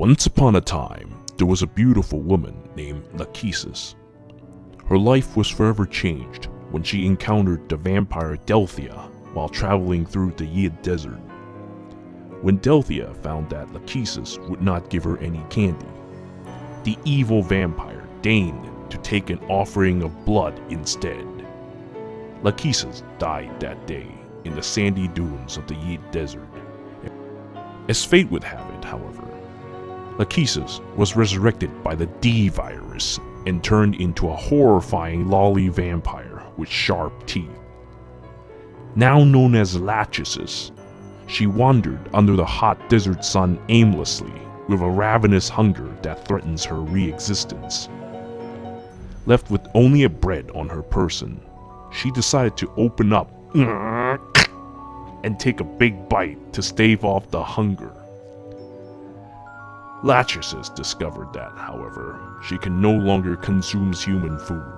Once upon a time, there was a beautiful woman named Lachesis. Her life was forever changed when she encountered the vampire Delthea while traveling through the Yied Desert. When Delthea found that Lachesis would not give her any candy, the evil vampire deigned to take an offering of blood instead. Lachesis died that day in the sandy dunes of the Yied Desert. As fate would have it, however, Lachesis was resurrected by the D virus and turned into a horrifying lolly vampire with sharp teeth. Now known as Lachesis, she wandered under the hot desert sun aimlessly with a ravenous hunger that threatens her re-existence. Left with only a bread on her person, she decided to open up and take a big bite to stave off the hunger. Lachesis discovered that, however, she can no longer consume human food.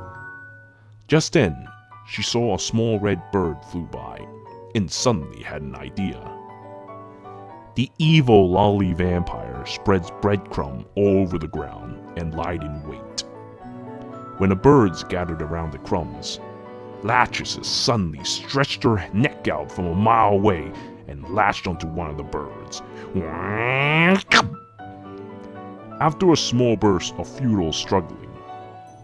Just then, she saw a small red bird flew by, and suddenly had an idea. The evil lolly vampire spreads breadcrumb all over the ground and lied in wait. When the birds gathered around the crumbs, Lachesis suddenly stretched her neck out from a mile away and latched onto one of the birds. After a small burst of futile struggling,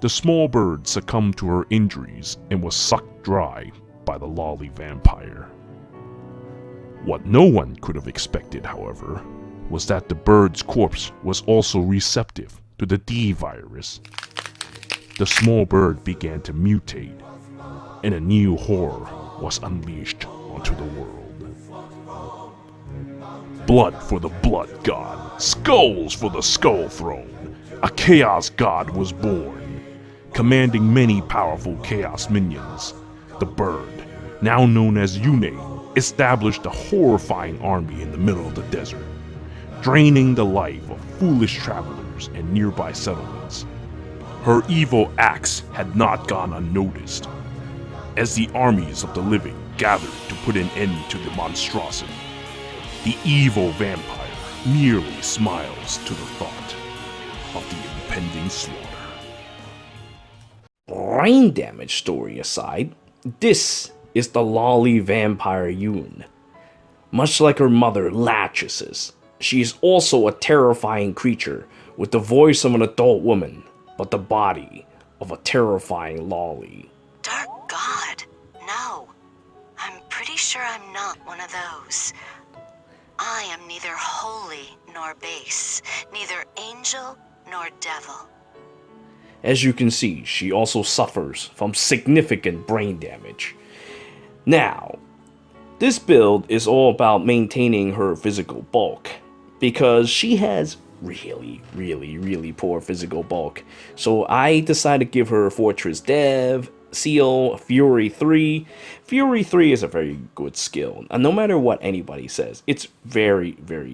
the small bird succumbed to her injuries and was sucked dry by the lolly vampire. What no one could have expected, however, was that the bird's corpse was also receptive to the D virus. The small bird began to mutate, and a new horror was unleashed onto the world. Blood for the blood god, skulls for the skull throne. A chaos god was born, commanding many powerful chaos minions. The bird, now known as Yune, established a horrifying army in the middle of the desert, draining the life of foolish travelers and nearby settlements. Her evil acts had not gone unnoticed, as the armies of the living gathered to put an end to the monstrosity. The evil vampire merely smiles to the thought of the impending slaughter. Brain damage story aside, this is the lolly vampire Yune. Much like her mother Lachesis, she is also a terrifying creature with the voice of an adult woman, but the body of a terrifying lolly. Dark God? No. I'm pretty sure I'm not one of those. I am neither holy nor base, neither angel nor devil. As you can see, she also suffers from significant brain damage. Now, this build is all about maintaining her physical bulk, because she has really poor physical bulk. So I decided to give her Fortress Dev, Seal, Fury 3. Fury 3 is a very good skill, and no matter what anybody says, it's very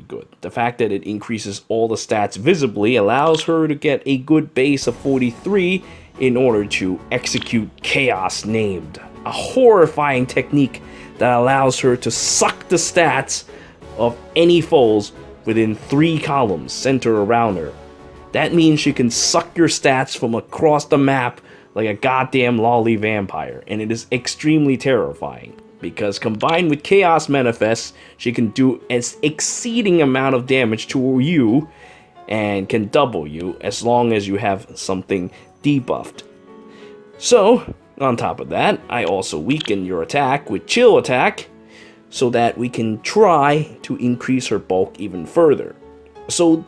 good. The fact that it increases all the stats visibly allows her to get a good base of 43 in order to execute Chaos Named, a horrifying technique that allows her to suck the stats of any foes within 3 columns centered around her. That means she can suck your stats from across the map like a goddamn lolly vampire, and it is extremely terrifying, because combined with Chaos Manifest, she can do an exceeding amount of damage to you, and can double you as long as you have something debuffed. So, on top of that, I also weaken your attack with Chill Attack, so that we can try to increase her bulk even further. So,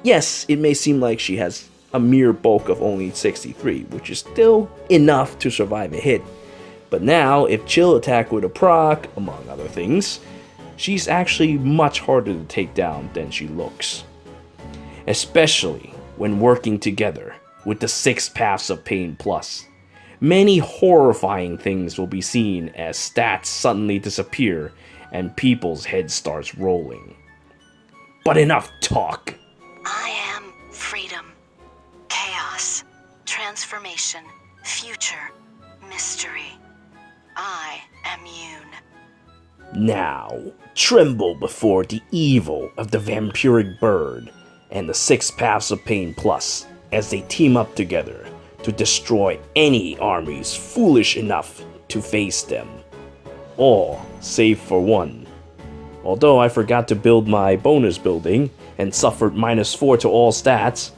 yes, it may seem like she has a mere bulk of only 63, which is still enough to survive a hit. But now, if Chill Attack were to proc, among other things, she's actually much harder to take down than she looks. Especially when working together with the 6 Paths of Pain Plus. Many horrifying things will be seen as stats suddenly disappear and people's heads starts rolling. But enough talk. I am freedom, chaos, transformation, future, mystery. I am Yune. Now, tremble before the evil of the vampiric bird, and the 6 Paths of Pain Plus as they team up together to destroy any armies foolish enough to face them. All save for one. Although I forgot to build my bonus building and suffered -4 to all stats,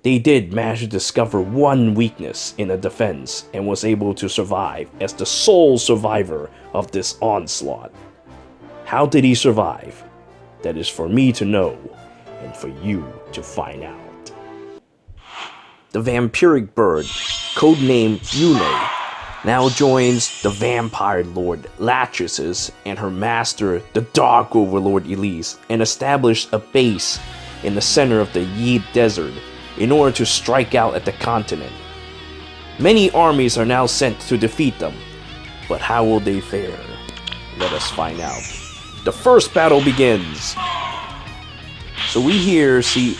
they did manage to discover one weakness in the defense and was able to survive as the sole survivor of this onslaught. How did he survive? That is for me to know and for you to find out. The vampiric bird, codenamed Yune, now joins the vampire lord Lachesis and her master, the Dark Overlord Elise, and establish a base in the center of the Yied Desert in order to strike out at the continent. Many armies are now sent to defeat them, but how will they fare? Let us find out. The first battle begins. So we here see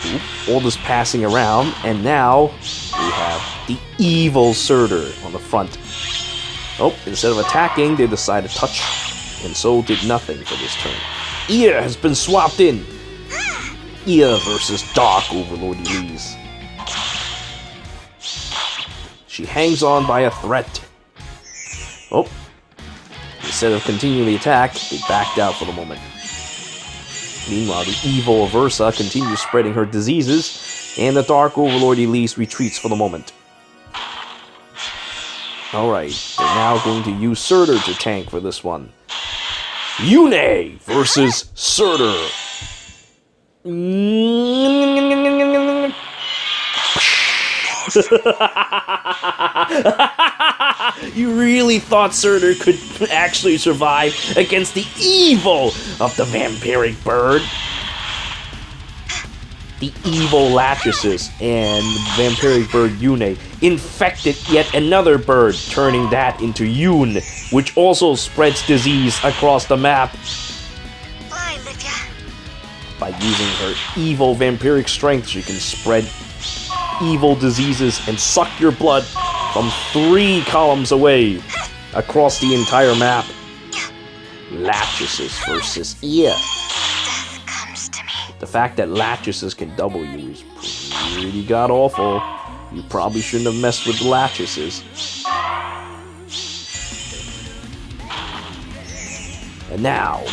all this passing around, and now we have the evil Surtur on the front. Oh, instead of attacking, they decided to touch, and so did nothing for this turn. Ear has been swapped in. Ear versus Dark Overlord Elise. She hangs on by a thread. Oh, instead of continuing the attack, they backed out for the moment. Meanwhile, the evil Versa continues spreading her diseases, and the Dark Overlord Elise retreats for the moment. Alright, they're now going to use Surtur to tank for this one. Yune versus Surtur. You really thought Surtur could actually survive against the evil of the vampiric bird? The evil Lachesis and vampiric bird Yune infected yet another bird, turning that into Yune, which also spreads disease across the map. Fly, Livia. By using her evil vampiric strength, she can spread evil diseases and suck your blood from 3 columns away across the entire map. Lachesis versus Ear. Death comes to me. The fact that Lachesis can double you is pretty god-awful. You probably shouldn't have messed with the Lachesis. And now,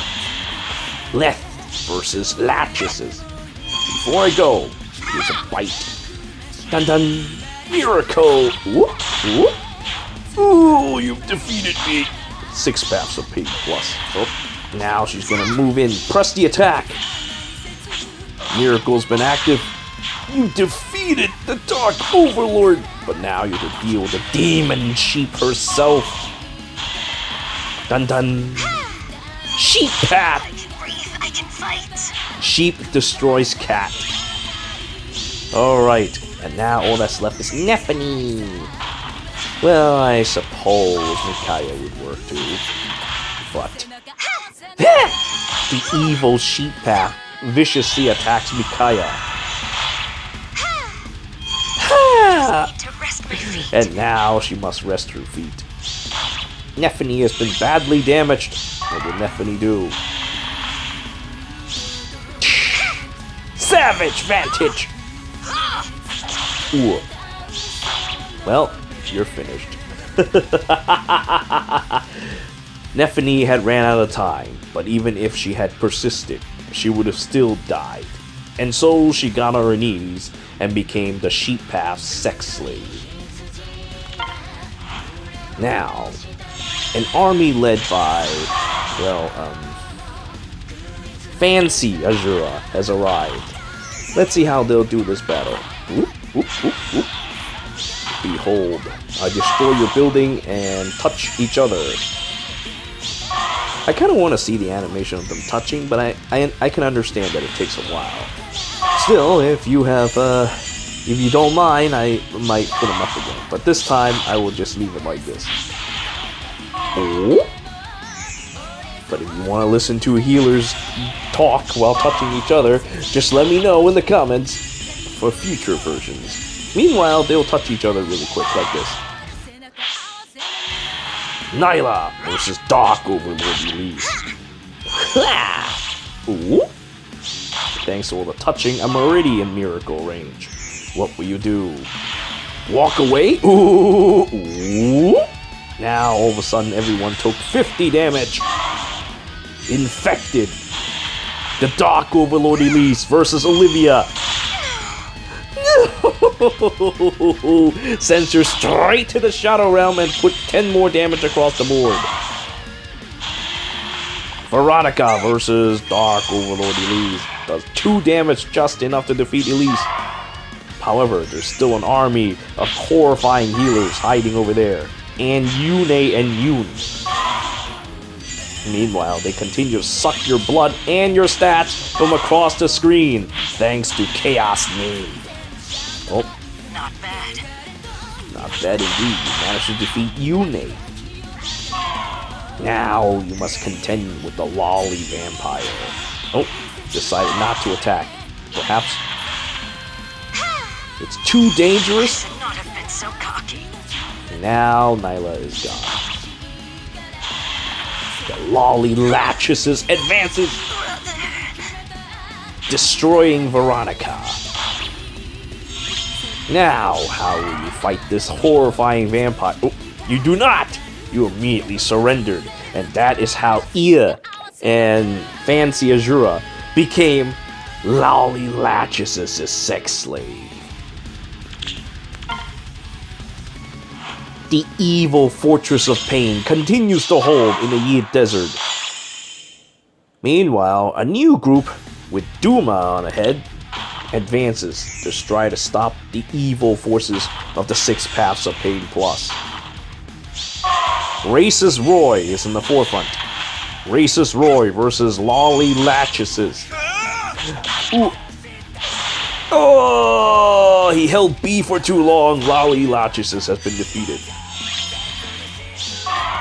Leth versus Lachesis. Before I go, here's a bite. Dun dun! Miracle! Whoop, whoop. Ooh, you've defeated me! 6 Paths of Pain Plus. Oh, now she's gonna move in. Press the attack! Miracle's been active. You defeated the Dark Overlord! But now you have to deal with the demon sheep herself. Dun dun! Sheep Path! I can breathe. I can fight. Sheep destroys cat. Alright, and now all that's left is Nephany. Well, I suppose Micaiah would work too. But the evil sheep path viciously attacks Micaiah. Need to rest my feet. And now she must rest her feet. Nephany has been badly damaged. What will Nephany do? Savage Vantage! Ooh. Well, you're finished. Nephany had ran out of time, but even if she had persisted, she would have still died. And so she got on her knees and became the Sheep Path's sex slave. Now, an army led by, Fancy Azura has arrived. Let's see how they'll do this battle. Whoop, whoop, whoop, whoop. Behold, I destroy your building and touch each other. I kind of want to see the animation of them touching, but I can understand that it takes a while. Still, if you don't mind, I might put them up again. But this time, I will just leave it like this. Oh. But if you want to listen to healers talk while touching each other, just let me know in the comments for future versions. Meanwhile, they'll touch each other really quick like this. Nyla versus Dark Overlord Elise. Ooh. Thanks to all the touching, I'm already in miracle range. What will you do? Walk away? Ooh. Ooh. Now, all of a sudden, everyone took 50 damage. Infected. The Dark Overlord Elise versus Olivia. No! Sends her straight to the Shadow Realm and put 10 more damage across the board. Veronica versus Dark Overlord Elise. Does 2 damage, just enough to defeat Elise. However, there's still an army of horrifying healers hiding over there. And Yune and Yune. Meanwhile, they continue to suck your blood and your stats from across the screen, thanks to Chaos Name. Oh. Not bad. Not bad indeed. You managed to defeat Yune. Now you must contend with the lolly vampire. Oh, decided not to attack. Perhaps it's too dangerous. I should not have been so cocky. Now Nyla is gone. The lolly Lachesis advances, destroying Veronica. Now, how will you fight this horrifying vampire? Oh, you do not! You immediately surrendered. And that is how Ia and Fancy Azura became Lolly Lachesis' sex slave. The evil Fortress of Pain continues to hold in the Yied Desert. Meanwhile, a new group with Duma on ahead advances to try to stop the evil forces of the 6 Paths of Pain Plus. Racist Roy is in the forefront. Racist Roy versus Lolly Lachesis. Ooh. Oh, he held B for too long. Lolly Lachesis has been defeated.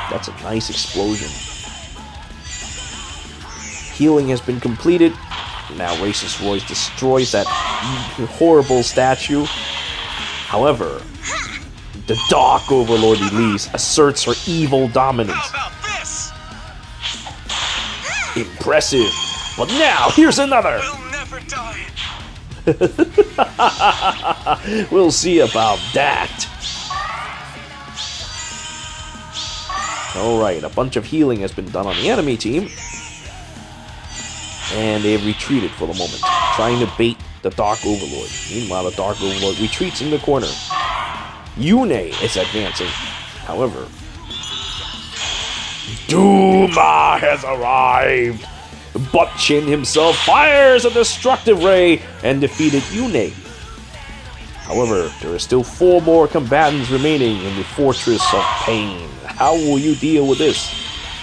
That's a nice explosion. Healing has been completed. Now Racist Roy destroys that horrible statue. However, the Dark Overlord Elise asserts her evil dominance. How about this? Impressive. But now, here's another. We'll never die. We'll see about that. Alright, a bunch of healing has been done on the enemy team. And they have retreated for the moment, trying to bait the Dark Overlord. Meanwhile, the Dark Overlord retreats in the corner. Yune is advancing. However, Duma has arrived. Butt Chin himself fires a destructive ray and defeated Yune. However, there are still 4 more combatants remaining in the Fortress of Pain. How will you deal with this?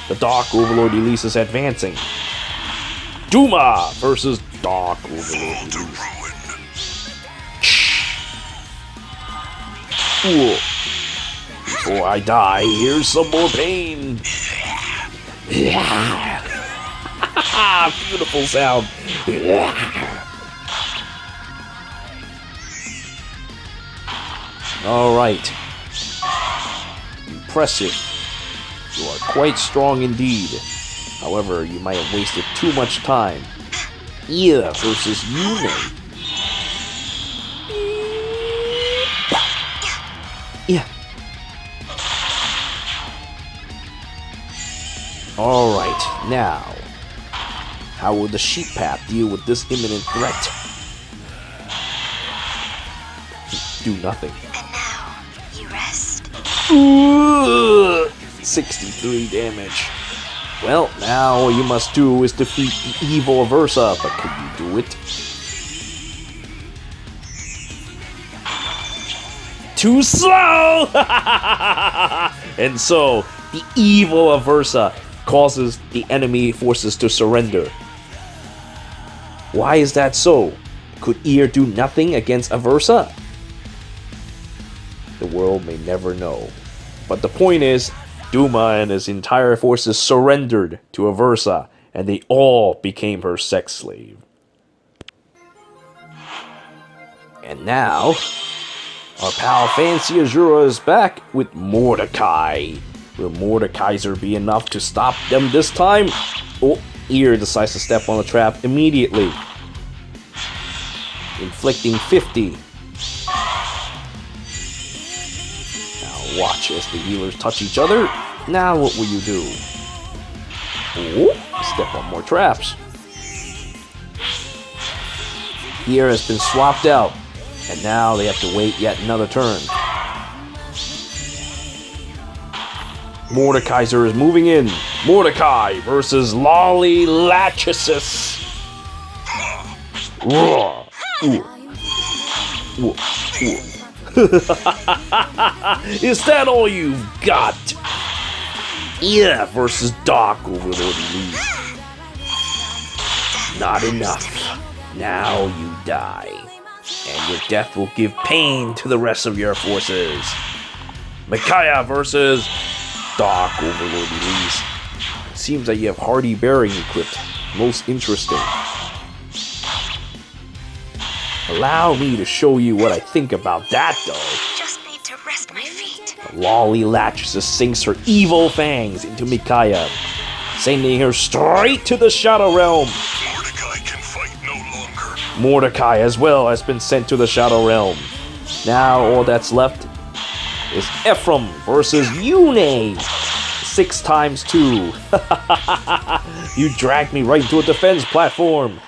The Dark Overlord Elise is advancing. Duma versus Dark Overlord Elise. Cool. Before I die, here's some more pain. Beautiful sound. Alright. Impressive. You are quite strong indeed. However, you might have wasted too much time. Ia versus Yune. Yeah. Alright, now. How will the Sheep Path deal with this imminent threat? Do nothing. And now, you rest. Ooh, 63 damage. Well, now all you must do is defeat the evil Aversa, but can you do it? Too slow! And so, the evil Aversa causes the enemy forces to surrender. Why is that so? Could Ear do nothing against Aversa? The world may never know. But the point is, Duma and his entire forces surrendered to Aversa, and they all became her sex slave. And now, our pal Fancy Azura is back with Mordecai. Will Mordekaiser be enough to stop them this time? Oh, Ear decides to step on the trap immediately. inflicting 50. Now watch as the healers touch each other. Now what will you do? Oh, step on more traps. Here has been swapped out, and now they have to wait yet another turn. Mordekaiser is moving in. Mordecai versus Lolly Lachesis. Roar. Ooh. Ooh. Ooh. Is that all you've got? Yeah, versus Dark Overlord Elise. Not enough. Now you die. And your death will give pain to the rest of your forces. Micaiah versus Dark Overlord Elise. It seems that you have Hardy Bearing equipped. Most interesting. Allow me to show you what I think about that, though. Just need to rest my feet. Lolly Lachesis sinks her evil fangs into Micaiah, sending her straight to the Shadow Realm. Mordecai can fight no longer. Mordecai as well has been sent to the Shadow Realm. Now all that's left is Ephraim versus Yune. 6 times 2. You dragged me right into a defense platform.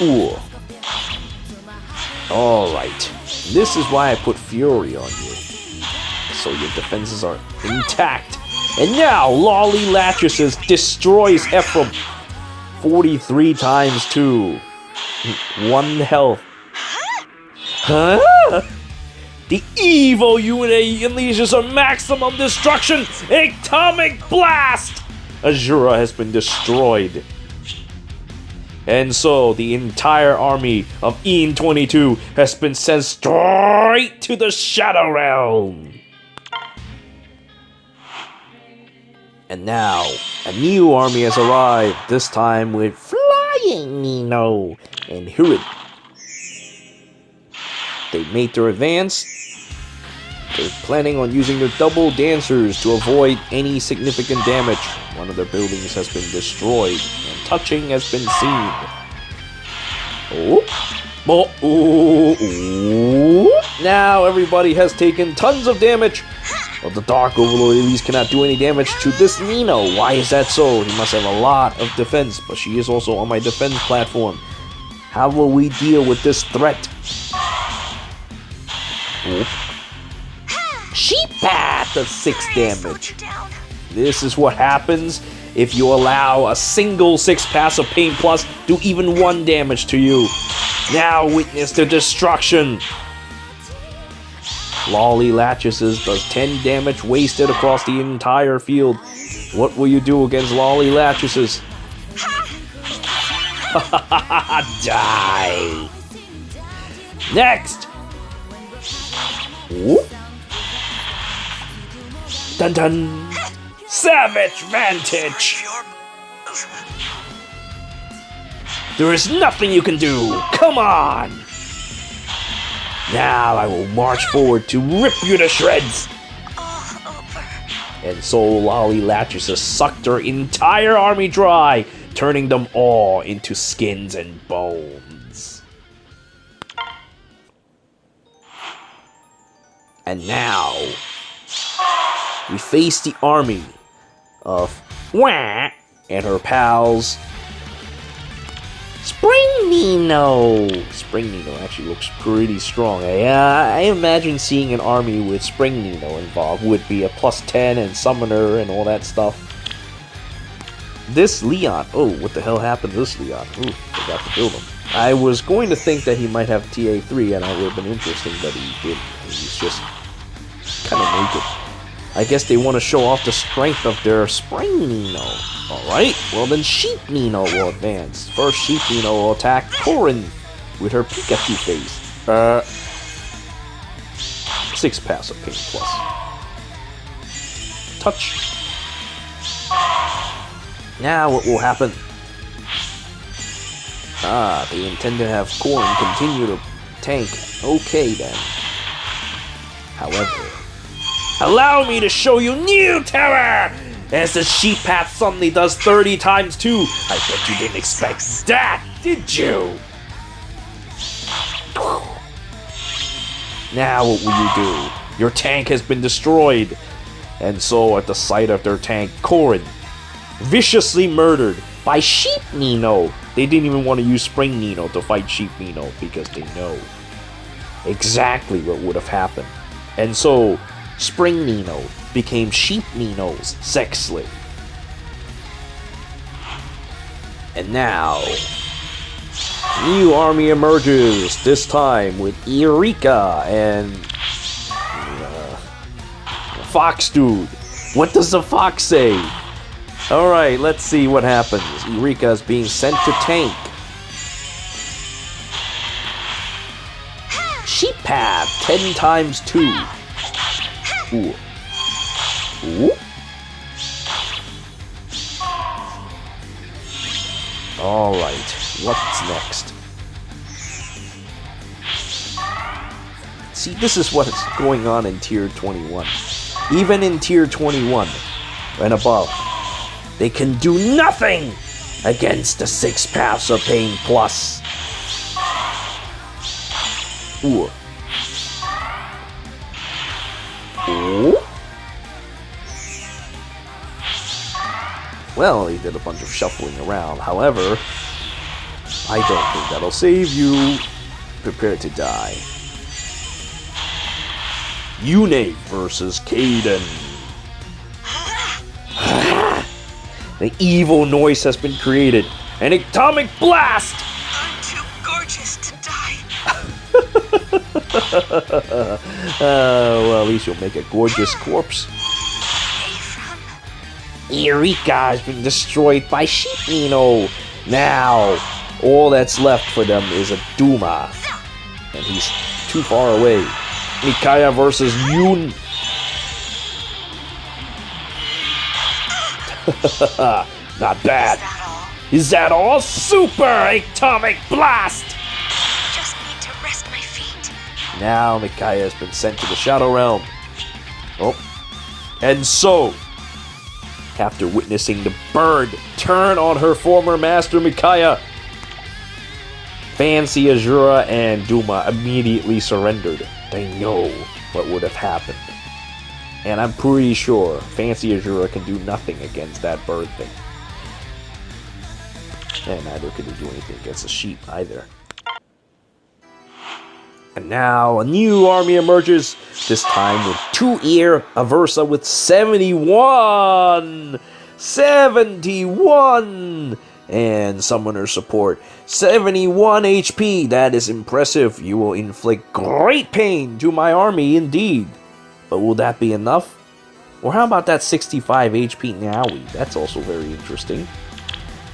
Ooh. Alright. This is why I put Fury on you. So your defenses are intact. And now Lolly Lachesis destroys Ephraim. 43 times 2. 1 health. Huh? The evil Yune unleashes a maximum destruction! Atomic blast! Azura has been destroyed. And so the entire army of Ian 22 has been sent straight to the Shadow Realm. And now a new army has arrived, this time with Flying Nino and Hurid. They made their advance. They're planning on using their double dancers to avoid any significant damage. One of their buildings has been destroyed, and touching has been seen. Now everybody has taken tons of damage. But the Dark Overlord Elise cannot do any damage to this Nino. Why is that so? He must have a lot of defense, but she is also on my defense platform. How will we deal with this threat? Sheep Path does 6 damage. This is what happens if you allow a single 6 Paths of Pain Plus do even 1 damage to you. Now witness the destruction. Lolly Lachesis does 10 damage wasted across the entire field. What will you do against Lolly Lachesis? Die. Next. Whoop. Dun dun. Savage Vantage. There is nothing you can do. Come on. Now I will march forward to rip you to shreds. And so Lolly Lachesis sucked her entire army dry, turning them all into skins and bones. And now we face the army of Wah and her pals Spring Nino. Spring Nino actually looks pretty strong. I imagine seeing an army with Spring Nino involved would be a +10 and summoner and all that stuff. This Leon. Oh, what the hell happened to this Leon? Ooh, forgot to build him. I was going to think that he might have TA3 and that would have been interesting, but he didn't. He's just kind of naked. I guess they want to show off the strength of their Spring Nino. Alright, well then Sheep Nino will advance. First, Sheep Nino will attack Corin with her Pikachu face. 6 Paths of Pain Plus. Touch. Now what will happen? They intend to have Corin continue to tank. Okay then. However, allow me to show you new terror! As the Sheep Path suddenly does 30 times 2. I bet you didn't expect that, did you? Now what will you do? Your tank has been destroyed. And so at the sight of their tank, Korin, viciously murdered by Sheep Nino. They didn't even want to use Spring Nino to fight Sheep Nino because they know exactly what would have happened. And so Spring Nino became Sheep Nino's sex slave. And now, new army emerges, this time with Eureka and Fox Dude. What does the fox say? Alright, let's see what happens. Eureka is being sent to tank. Sheep Path, 10 times 2. Ooh. Ooh. Alright, what's next? See, this is what's going on in Tier 21. Even in Tier 21 and above, they can do nothing against the 6 Paths of Pain Plus. Ooh. Ooh. Well, he did a bunch of shuffling around. However, I don't think that'll save you. Prepare to die. Yune versus Kaden. The evil noise has been created. An atomic blast! I'm too gorgeous to die. Well, at least you'll make a gorgeous corpse. Eureka has been destroyed by Sheep Nino. Now, all that's left for them is a Duma. And he's too far away. Micaiah versus Yune. Not bad. Is that all? Super atomic blast! Just need to rest my feet. Now Micaiah has been sent to the Shadow Realm. Oh. And so, after witnessing the bird turn on her former master Micaiah, Fancy Azura and Duma immediately surrendered. They know what would have happened. And I'm pretty sure Fancy Azura can do nothing against that bird thing. And neither can he do anything against a sheep either. And now a new army emerges, this time with 2-ear Aversa with 71! 71! And summoner support, 71 HP. That is impressive. You will inflict great pain to my army indeed. But will that be enough? Or how about that 65 HP Nowie? That's also very interesting.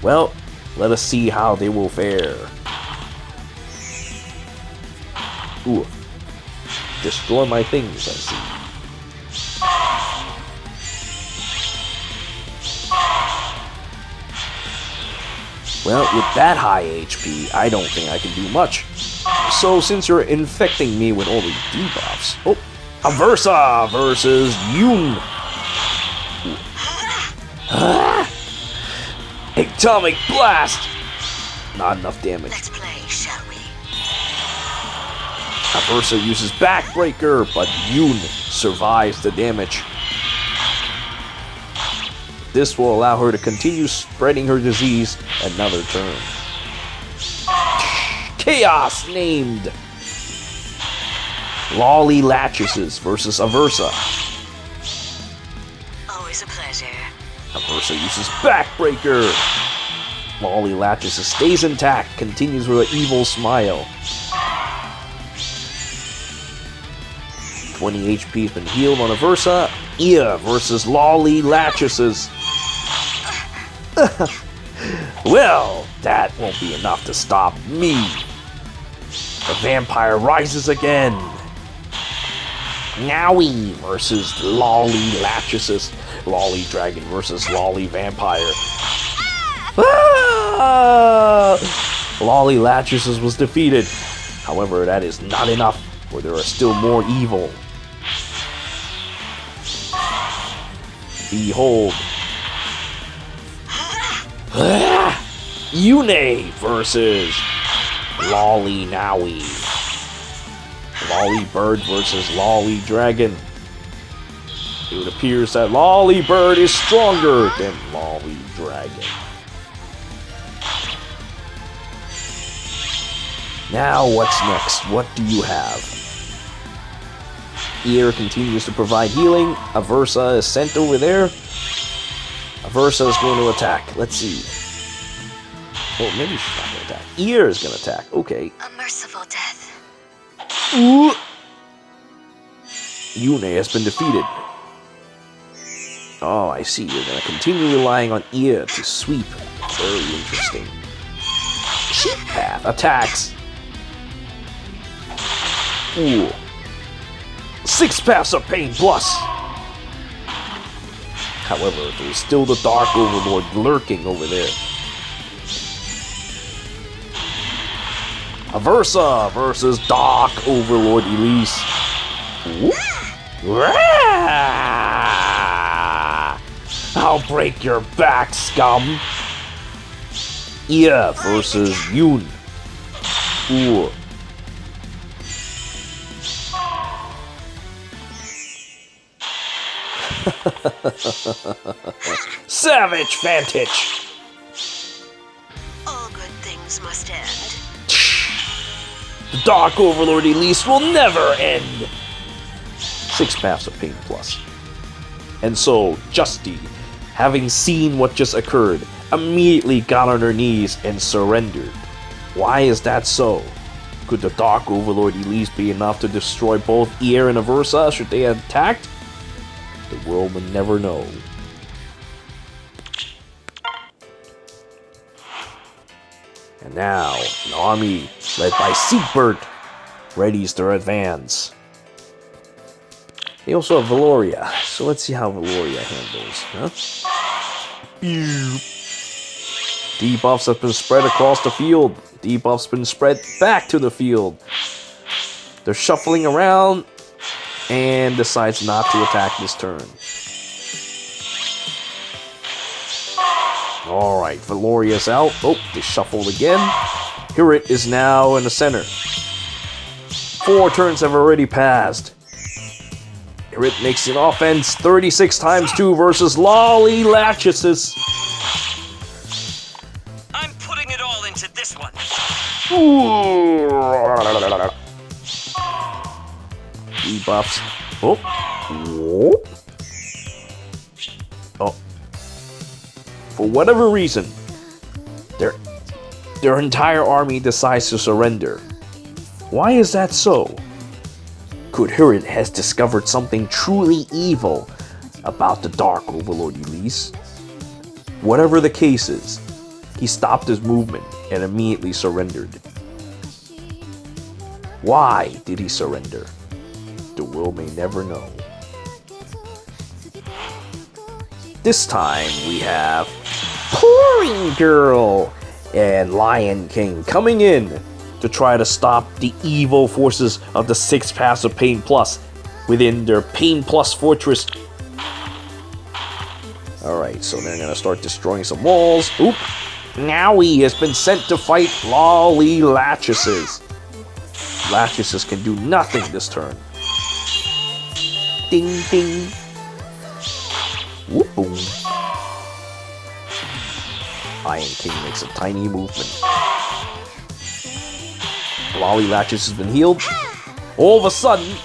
Well, let us see how they will fare. Ooh. Destroy my things, I see. Well, with that high HP, I don't think I can do much. So, since you're infecting me with all these debuffs... Oh! Aversa versus Yune! Atomic blast! Not enough damage. Let's play, shall we? Aversa uses Backbreaker, but Yune survives the damage. This will allow her to continue spreading her disease another turn. Chaos named Yune Lachesis versus Aversa. Always a pleasure. Aversa uses Backbreaker. Yune Lachesis stays intact, continues with an evil smile. 20 HP has been healed on Aversa. Ia versus Yune Lachesis. Well, that won't be enough to stop me. The vampire rises again. Nowie versus Yune Lachesis. Lolly Dragon versus Lolly Vampire. Ah! Yune Lachesis was defeated. However, that is not enough, for there are still more evil. Behold. Yune versus Lolly Nowie. Lolly Bird versus Lolly Dragon. It appears that Lolly Bird is stronger than Lolly Dragon. Now what's next? What do you have? Aether continues to provide healing. Aversa is sent over there. Aversa is going to attack. Let's see. Oh, maybe she's not going to attack. Aether is going to attack. Okay. A merciful death. Ooh. Yune has been defeated. Oh, I see. You're going to continue relying on Aether to sweep. Very interesting. Sheep Path attacks. Ooh. 6 paths of pain plus. However, there's still the Dark Overlord lurking over there. Aversa versus Dark Overlord Elise. I'll break your back, scum. Aether versus Yune. Ooh. Savage Vantage! All good things must end. The Dark Overlord Elise will never end! 6 paths of pain plus. And so, Justy, having seen what just occurred, immediately got on her knees and surrendered. Why is that so? Could the Dark Overlord Elise be enough to destroy both Aether and Aversa should they have attacked? The world will never know. And now, an army led by Seabird readies their advance. They also have Valoria, so let's see how Valoria handles, huh? Debuffs have been spread across the field. Debuffs been spread back to the field. They're shuffling around and decides not to attack this turn. Alright, Valoria's out. Oh, they shuffled again. Hirit is now in the center. 4 turns have already passed. Hirit makes an offense 36 times 2 versus Lolly Lachesis. I'm putting it all into this one. Debuffs. Oh. Whoop. Oh. For whatever reason, their entire army decides to surrender. Why is that so? Could Hirit has discovered something truly evil about the Dark Overlord Elise? Whatever the case is, he stopped his movement and immediately surrendered. Why did he surrender? The world may never know. This time we have Pouring Girl and Lion King coming in to try to stop the evil forces of the 6 paths of Pain Plus within their Pain Plus fortress. Alright, so they're gonna start destroying some walls. Oop! Now he has been sent to fight Lolly Lachesis. Lachesis can do nothing this turn. Ding ding. Whoop boom. Lion King makes a tiny movement. Lolly Lachesis has been healed. All of a sudden,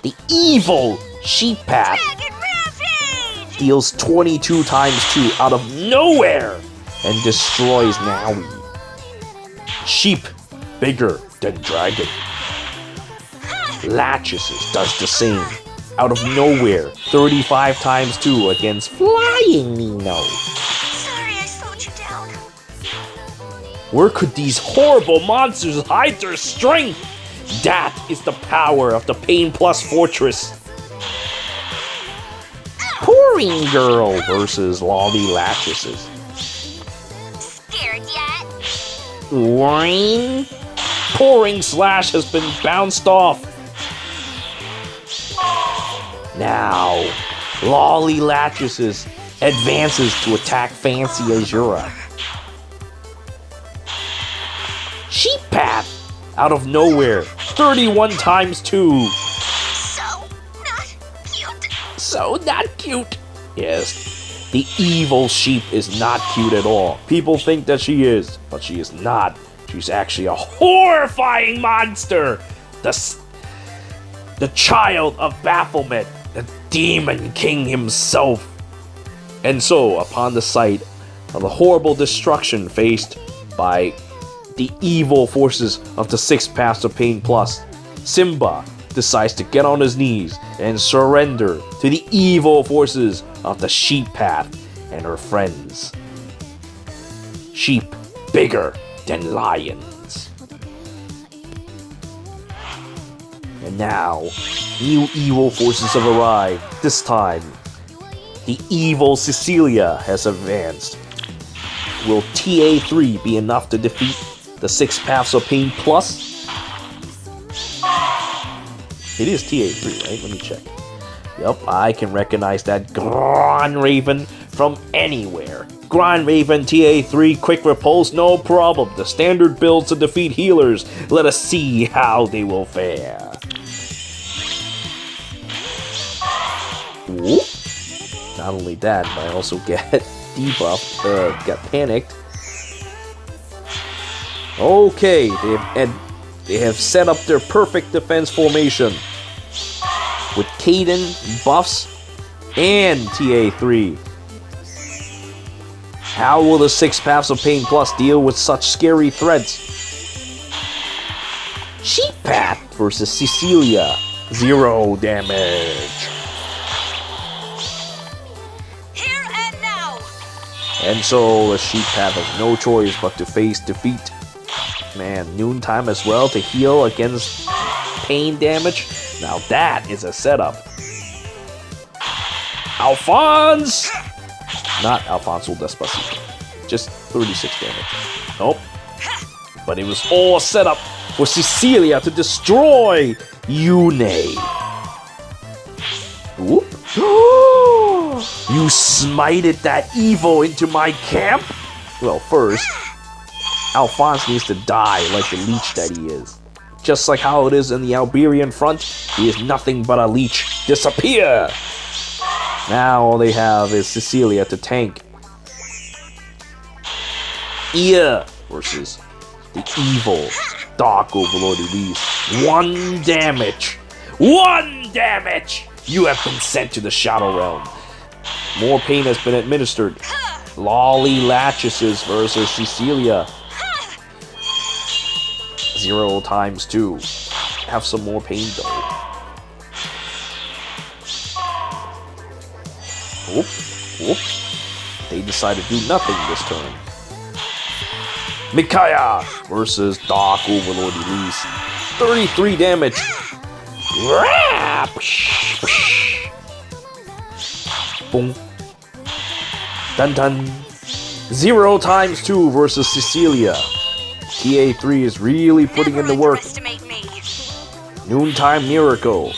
the evil Sheep Path deals 22 times 2 out of nowhere and destroys Naui. Sheep bigger than dragon. Lachesis does the same. Out of nowhere, 35 times 2 against Flying Nino. Sorry I slowed you down. Where could these horrible monsters hide their strength? That is the power of the Pain Plus Fortress. Pouring Girl versus Lolly Lachesis. Scared yet? Ring. Pouring Slash has been bounced off. Now, Lolly Lachesis advances to attack Fancy Azura. Sheep Path, out of nowhere, 31 times 2. So not cute. So not cute. Yes, the evil sheep is not cute at all. People think that she is, but she is not. She's actually a horrifying monster. The child of Baphomet, the demon king himself. And so, upon the sight of the horrible destruction faced by the evil forces of the 6 Paths of Pain Plus, Simba decides to get on his knees and surrender to the evil forces of the Sheep Path and her friends. Sheep bigger than lions. And now, new evil forces have arrived. This time, the evil Cecilia has advanced. Will TA3 be enough to defeat the 6 Paths of Pain Plus? It is TA3, right? Let me check. Yup, I can recognize that Grand Raven from anywhere. Grand Raven TA3, quick repulse, no problem. The standard builds to defeat healers. Let us see how they will fare. Whoop. Not only that, but I also get debuffed, got panicked. Okay, they have set up their perfect defense formation with Kaden, buffs, and TA3. How will the 6 Paths of Pain Plus deal with such scary threats? Sheep Path versus Cecilia. 0 damage. Here and now. And so the Sheep Path has no choice but to face defeat. Man, noontime as well to heal against pain damage. Now that is a setup. Alphonse! Not Alfonso Despacito. Just 36 damage. Nope. But it was all set up for Cecilia to destroy Yune. Whoop. You smited that evil into my camp? Well, first, Alphonse needs to die like the leech that he is. Just like how it is in the Alberian front, he is nothing but a leech. Disappear! Now all they have is Cecilia to tank. Ear versus the evil Dark Overlord Elise. 1 damage. 1 damage! You have been sent to the Shadow Realm. More pain has been administered. Lolly Lachesis versus Cecilia. 0 times 2. Have some more pain though. Whoop, whoop. They decide to do nothing this turn. Micaiah versus Dark Overlord Elise. 33 damage. Boom. Dun dun. 0 times 2 versus Cecilia. TA3 is really putting in the work. Noontime Miracle.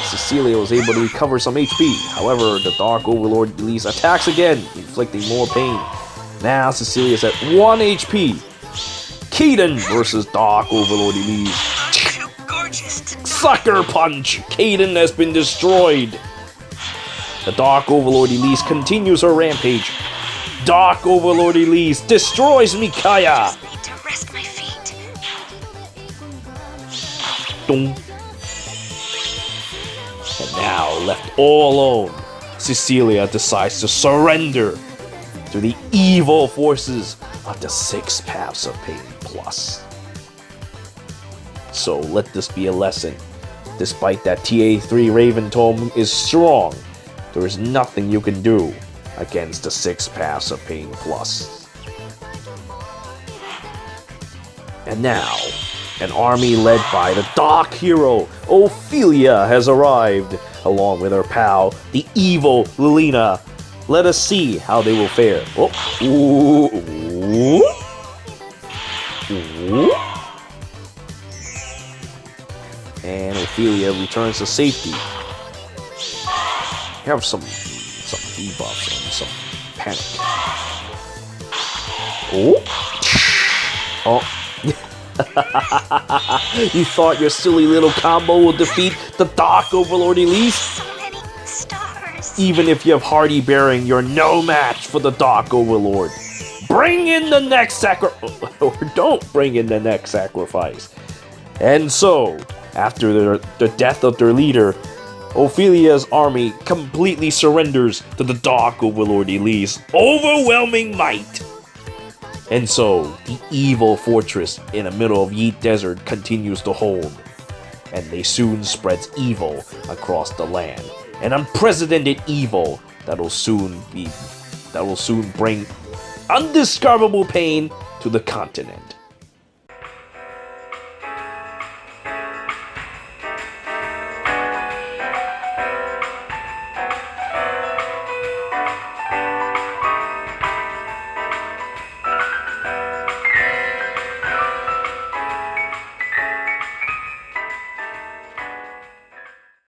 Cecilia was able to recover some HP. However, the Dark Overlord Elise attacks again, inflicting more pain. Now Cecilia's at 1 HP. Kaden versus Dark Overlord Elise. Sucker Punch! Kaden has been destroyed. The Dark Overlord Elise continues her rampage. Dark Overlord Elise destroys Micaiah. Just need to rest my feet. Dong. And now, left all alone, Cecilia decides to surrender to the evil forces of the 6 Paths of Pain Plus. So let this be a lesson. Despite that TA3 Raven Tome is strong, there is nothing you can do against the 6 Paths of Pain Plus. And now, an army led by the dark hero Ophelia has arrived, along with her pal, the evil Lilina. Let us see how they will fare. Oh. Ooh. Ooh. Ooh. And Ophelia returns to safety. Have some debuffs and some panic. Oh. Oh. You thought your silly little combo will defeat the Dark Overlord Elise? So many stars. Even if you have Hardy Bearing, you're no match for the Dark Overlord. Bring in the next sacrifice, or don't bring in the next sacrifice. And so, after the death of their leader, Ophelia's army completely surrenders to the Dark Overlord Elise' overwhelming might. And so, the evil fortress in the middle of Yied Desert continues to hold, and they soon spreads evil across the land. An unprecedented evil that will soon bring undescribable pain to the continent.